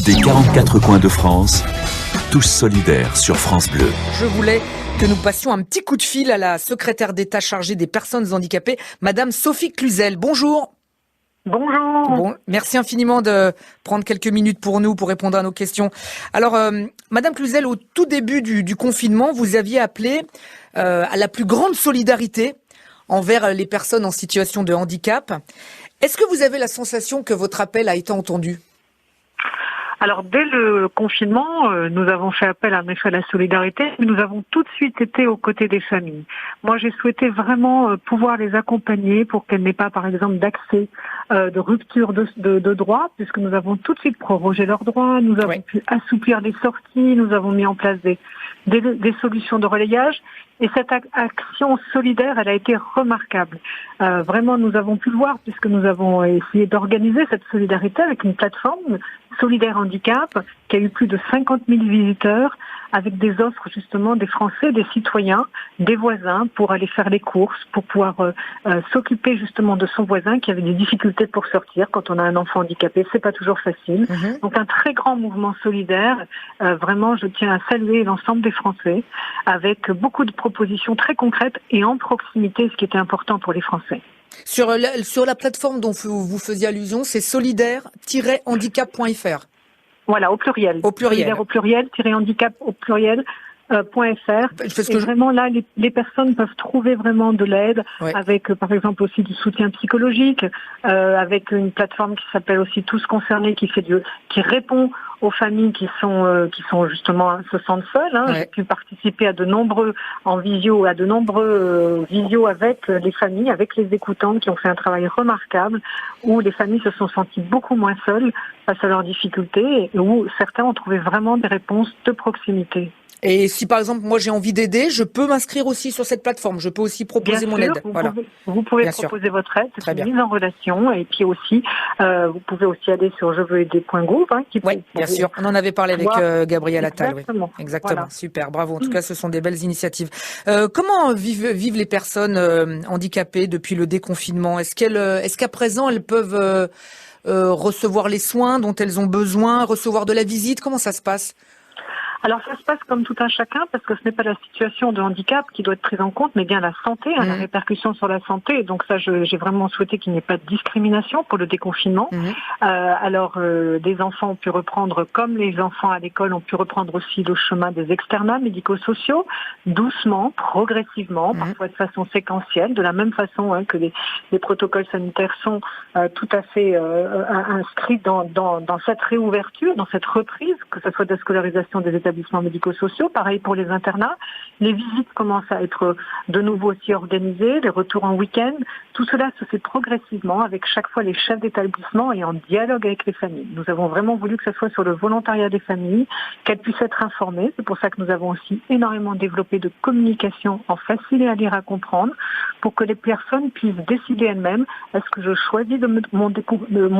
Des 44 coins de France, tous solidaires sur France Bleu. Je voulais que nous passions un petit coup de fil à la secrétaire d'État chargée des personnes handicapées, Madame Sophie Cluzel. Bonjour. Bonjour. Bon, merci infiniment de prendre quelques minutes pour nous, pour répondre à nos questions. Alors, Madame Cluzel, au tout début du confinement, vous aviez appelé à la plus grande solidarité envers les personnes en situation de handicap. Est-ce que vous avez la sensation que votre appel a été entendu ? Alors, dès le confinement, nous avons fait appel en effet à la solidarité, mais nous avons tout de suite été aux côtés des familles. Moi, j'ai souhaité vraiment pouvoir les accompagner pour qu'elles n'aient pas, par exemple, d'accès, de rupture de droits, puisque nous avons tout de suite prorogé leurs droits, nous avons pu assouplir les sorties, nous avons mis en place des solutions de relayage. Et cette action solidaire, elle a été remarquable. Vraiment, nous avons pu le voir puisque nous avons essayé d'organiser cette solidarité avec une plateforme Solidaire Handicap qui a eu plus de 50 000 visiteurs avec des offres justement des Français, des citoyens, des voisins pour aller faire les courses, pour pouvoir s'occuper justement de son voisin qui avait des difficultés pour sortir. Quand on a un enfant handicapé, c'est pas toujours facile. Donc un très grand mouvement solidaire. Vraiment, je tiens à saluer l'ensemble des Français avec beaucoup de propositions très concrètes et en proximité, ce qui était important pour les Français. Sur la plateforme dont vous faisiez allusion, c'est solidaire-handicap.fr. Voilà, au pluriel. Au pluriel. Solidaire au pluriel, handicap au pluriel. .fr. Et vraiment là, les personnes peuvent trouver vraiment de l'aide avec, par exemple, aussi du soutien psychologique, avec une plateforme qui s'appelle aussi Tous Concernés, qui répond aux familles qui sont justement se sentent seules. J'ai pu participer à de nombreux visios avec les familles, avec les écoutants qui ont fait un travail remarquable, où les familles se sont senties beaucoup moins seules face à leurs difficultés et où certains ont trouvé vraiment des réponses de proximité. Et si par exemple moi j'ai envie d'aider, je peux m'inscrire aussi sur cette plateforme. Je peux aussi proposer mon aide. Vous pouvez proposer votre aide, c'est une mise en relation. Et puis aussi, vous pouvez aussi aller sur jeveuxaider.gouv. Oui, bien sûr. On en avait parlé avec Gabriel Attal. Exactement. Exactement. Voilà. Super. Bravo. En tout cas, ce sont des belles initiatives. Comment vivent les personnes handicapées depuis le déconfinement ? Est-ce qu'à présent elles peuvent recevoir les soins dont elles ont besoin, recevoir de la visite ? Comment ça se passe ? Alors ça se passe comme tout un chacun parce que ce n'est pas la situation de handicap qui doit être prise en compte, mais bien la santé, la répercussion sur la santé. Et donc ça, j'ai vraiment souhaité qu'il n'y ait pas de discrimination pour le déconfinement. Des enfants ont pu reprendre, comme les enfants à l'école ont pu reprendre aussi le chemin des externats médico-sociaux, doucement, progressivement, parfois de façon séquentielle, de la même façon que les protocoles sanitaires sont tout à fait inscrits dans cette réouverture, dans cette reprise, que ce soit de la scolarisation des établissements médico-sociaux, pareil pour les internats. Les visites commencent à être de nouveau aussi organisées, les retours en week-end. Tout cela se fait progressivement avec chaque fois les chefs d'établissement et en dialogue avec les familles. Nous avons vraiment voulu que ce soit sur le volontariat des familles, qu'elles puissent être informées. C'est pour ça que nous avons aussi énormément développé de communication en facile à lire, à comprendre, pour que les personnes puissent décider elles-mêmes, est-ce que je choisis mon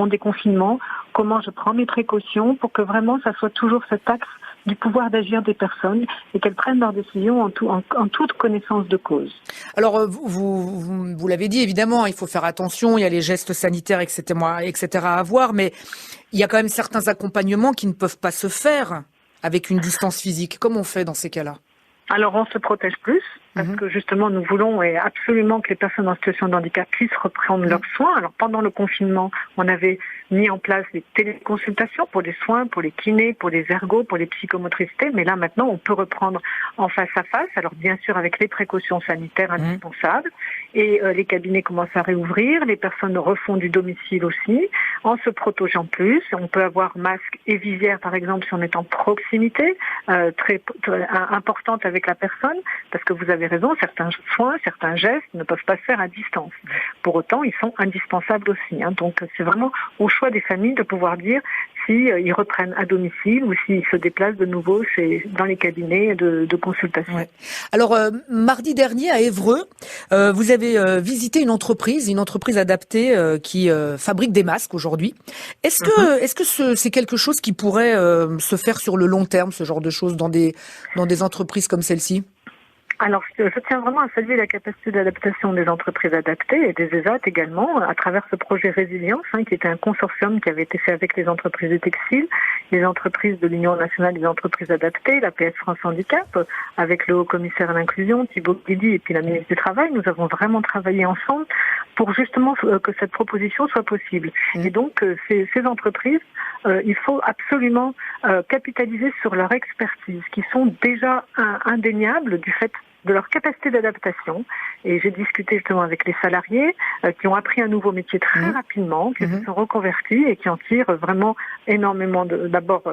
déconfinement, comment je prends mes précautions, pour que vraiment ça soit toujours cet axe du pouvoir d'agir des personnes et qu'elles prennent leurs décisions en toute connaissance de cause. Alors, vous l'avez dit, évidemment, il faut faire attention, il y a les gestes sanitaires, etc. à avoir, mais il y a quand même certains accompagnements qui ne peuvent pas se faire avec une distance physique. Comment on fait dans ces cas-là ? Alors, on se protège plus, parce que justement, nous voulons absolument que les personnes en situation de handicap puissent reprendre leurs soins. Alors, pendant le confinement, on avait mis en place des téléconsultations pour les soins, pour les kinés, pour les ergos, pour les psychomotricités. Mais là, maintenant, on peut reprendre en face à face. Alors, bien sûr, avec les précautions sanitaires indispensables. Et les cabinets commencent à réouvrir. Les personnes refont du domicile aussi, en se protégeant plus. On peut avoir masque et visière, par exemple, si on est en proximité, très importante avec la personne, parce que vous avez raison, certains soins, certains gestes ne peuvent pas se faire à distance. Pour autant, ils sont indispensables aussi. Donc, c'est vraiment au choix des familles de pouvoir dire s'ils reprennent à domicile ou s'ils se déplacent de nouveau dans les cabinets de consultation. Ouais. Alors, mardi dernier à Évreux, vous avez visité une entreprise adaptée qui fabrique des masques aujourd'hui. Est-ce que c'est quelque chose qui pourrait se faire sur le long terme, ce genre de choses, dans des entreprises comme celle-ci ? Alors, je tiens vraiment à saluer la capacité d'adaptation des entreprises adaptées et des ESAT également, à travers ce projet Résilience, qui était un consortium qui avait été fait avec les entreprises de textile les entreprises de l'Union nationale des entreprises adaptées, la PS France Handicap, avec le haut-commissaire à l'inclusion, Thibaut Guidi, et puis la ministre du Travail. Nous avons vraiment travaillé ensemble pour justement que cette proposition soit possible. Et donc, ces entreprises, il faut absolument capitaliser sur leur expertise, qui sont déjà indéniables du fait de leur capacité d'adaptation. Et j'ai discuté justement avec les salariés qui ont appris un nouveau métier très rapidement, qui se sont reconvertis et qui en tirent vraiment énormément d'abord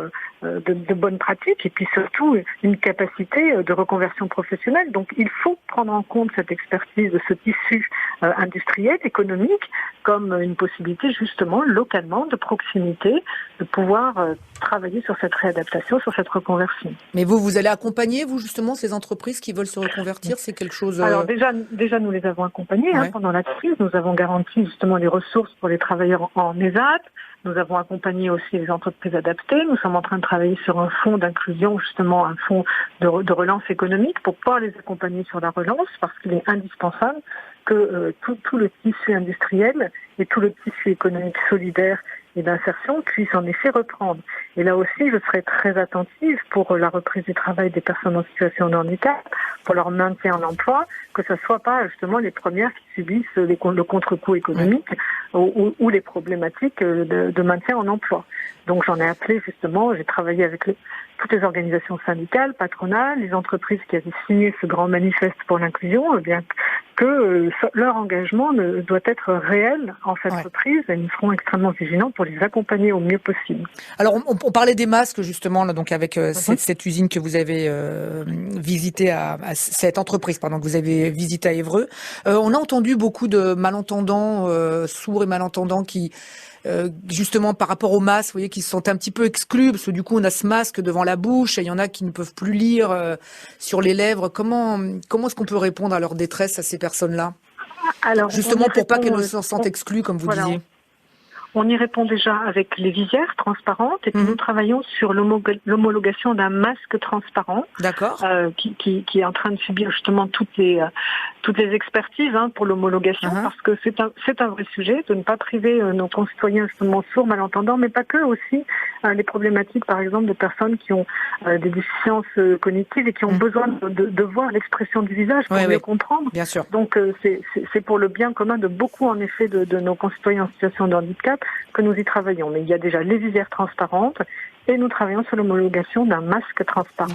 de bonnes pratiques et puis surtout une capacité de reconversion professionnelle. Donc il faut prendre en compte cette expertise de ce tissu industriel, économique, comme une possibilité justement localement, de proximité, de pouvoir travailler sur cette réadaptation, sur cette reconversion. Mais vous allez accompagner, vous justement, ces entreprises qui veulent se reconvertir, c'est quelque chose... Alors déjà nous les avons accompagnés pendant la crise. Nous avons garanti justement les ressources pour les travailleurs en ESAT. Nous avons accompagné aussi les entreprises adaptées. Nous sommes en train de travailler sur un fonds d'inclusion, justement un fonds de relance économique pour pouvoir les accompagner sur la relance, parce qu'il est indispensable que tout le tissu industriel et tout le tissu économique solidaire et d'insertion puisse en effet reprendre. Et là aussi, je serai très attentive pour la reprise du travail des personnes en situation de handicap, pour leur maintien en emploi, que ce ne soit pas justement les premières qui subissent le contre-coup économique ou les problématiques de maintien en emploi. Donc j'en ai appelé justement, j'ai travaillé avec toutes les organisations syndicales, patronales, les entreprises qui avaient signé ce grand manifeste pour l'inclusion, eh bien que leur engagement doit être réel en cette reprise, et nous serons extrêmement vigilants pour les accompagner au mieux possible. Alors on parlait des masques justement là, donc avec cette usine que vous avez visitée à cette entreprise que vous avez visitée à Évreux. On a entendu beaucoup de malentendants, sourds et malentendants qui justement par rapport au masque, vous voyez, qui se sentent un petit peu exclus parce que du coup on a ce masque devant la bouche et il y en a qui ne peuvent plus lire sur les lèvres. Comment est-ce qu'on peut répondre à leur détresse à ces personnes-là? Alors justement pour pas qu'elles ne se sentent exclues, comme vous disiez. On y répond déjà avec les visières transparentes et puis nous travaillons sur l'homologation d'un masque transparent qui est en train de subir justement toutes les expertises pour l'homologation parce que c'est un vrai sujet de ne pas priver nos concitoyens justement sourds, malentendants, mais pas que, aussi les problématiques par exemple de personnes qui ont des déficiences cognitives et qui ont besoin de voir l'expression du visage pour mieux comprendre. Bien sûr. Donc c'est pour le bien commun de beaucoup en effet de nos concitoyens en situation de handicap que nous y travaillons. Mais il y a déjà les visières transparentes et nous travaillons sur l'homologation d'un masque transparent.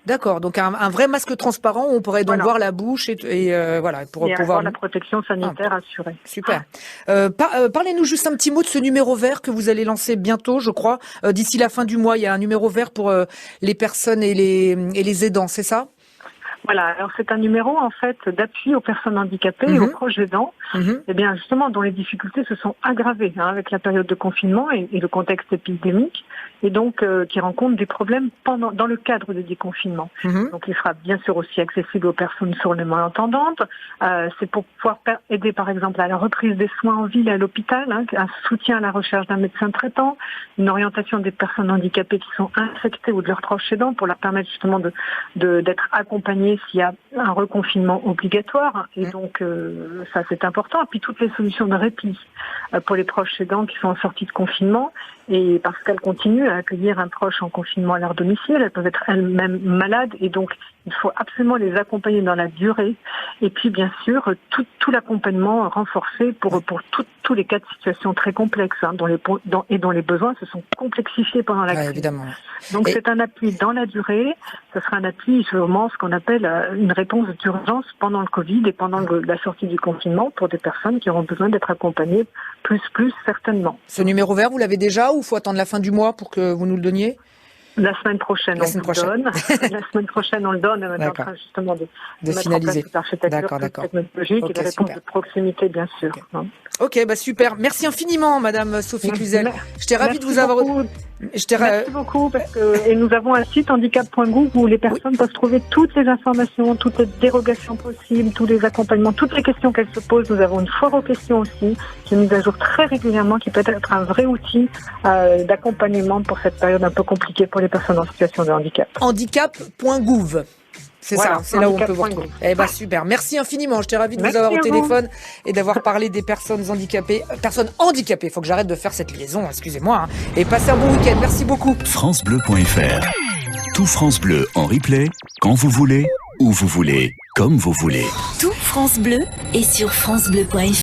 D'accord. Donc un vrai masque transparent où on pourrait donc voir la bouche et pour pouvoir avoir la protection sanitaire assurée. Super. Parlez-nous juste un petit mot de ce numéro vert que vous allez lancer bientôt, je crois. D'ici la fin du mois, il y a un numéro vert pour les personnes et les aidants, c'est ça? Voilà, alors c'est un numéro en fait d'appui aux personnes handicapées et aux proches aidants, et bien justement dont les difficultés se sont aggravées avec la période de confinement et le contexte épidémique, et donc qui rencontrent des problèmes dans le cadre des déconfinements. Donc il sera bien sûr aussi accessible aux personnes sourdes et malentendantes. C'est pour pouvoir aider par exemple à la reprise des soins en ville et à l'hôpital, un soutien à la recherche d'un médecin traitant, une orientation des personnes handicapées qui sont infectées ou de leurs proches aidants pour leur permettre justement d'être accompagnées s'il y a un reconfinement obligatoire, et donc ça c'est important. Et puis toutes les solutions de répit pour les proches aidants qui sont en sortie de confinement, et parce qu'elles continuent à accueillir un proche en confinement à leur domicile, elles peuvent être elles-mêmes malades, et donc il faut absolument les accompagner dans la durée, et puis bien sûr tout l'accompagnement renforcé pour tous les cas de situation très complexes dont les besoins se sont complexifiés pendant la crise. Évidemment. Donc c'est un appui dans la durée, ce sera un appui sûrement ce qu'on appelle une réponse d'urgence pendant le Covid et pendant la sortie du confinement pour des personnes qui auront besoin d'être accompagnées plus certainement. Ce numéro vert, vous l'avez déjà ou faut attendre la fin du mois pour que vous nous le donniez? La semaine prochaine, on le donne. La semaine prochaine, on le donne. On est en train justement de finaliser. L'architecture technologique et les réponses de proximité, bien sûr. Ok, super. Merci infiniment, Madame Sophie Cluzel. J'étais ravie de vous avoir. Merci beaucoup et nous avons un site handicap.gouv où les personnes peuvent trouver toutes les informations, toutes les dérogations possibles, tous les accompagnements, toutes les questions qu'elles se posent. Nous avons une foire aux questions aussi qui est mise à jour très régulièrement, qui peut être un vrai outil d'accompagnement pour cette période un peu compliquée pour les personnes en situation de handicap. Handicap.gouv. C'est Voilà, ça, c'est là où on peut vous handicap.gouv. retrouver. Eh ben super, merci infiniment. J'étais ravie de Merci vous avoir au à vous. téléphone et d'avoir parlé des personnes handicapées. Personnes handicapées, faut que j'arrête de faire cette liaison, excusez-moi. Et passez un bon week-end, merci beaucoup. francebleu.fr. Tout France Bleu en replay, quand vous voulez, où vous voulez, comme vous voulez. Tout France Bleu est sur francebleu.fr.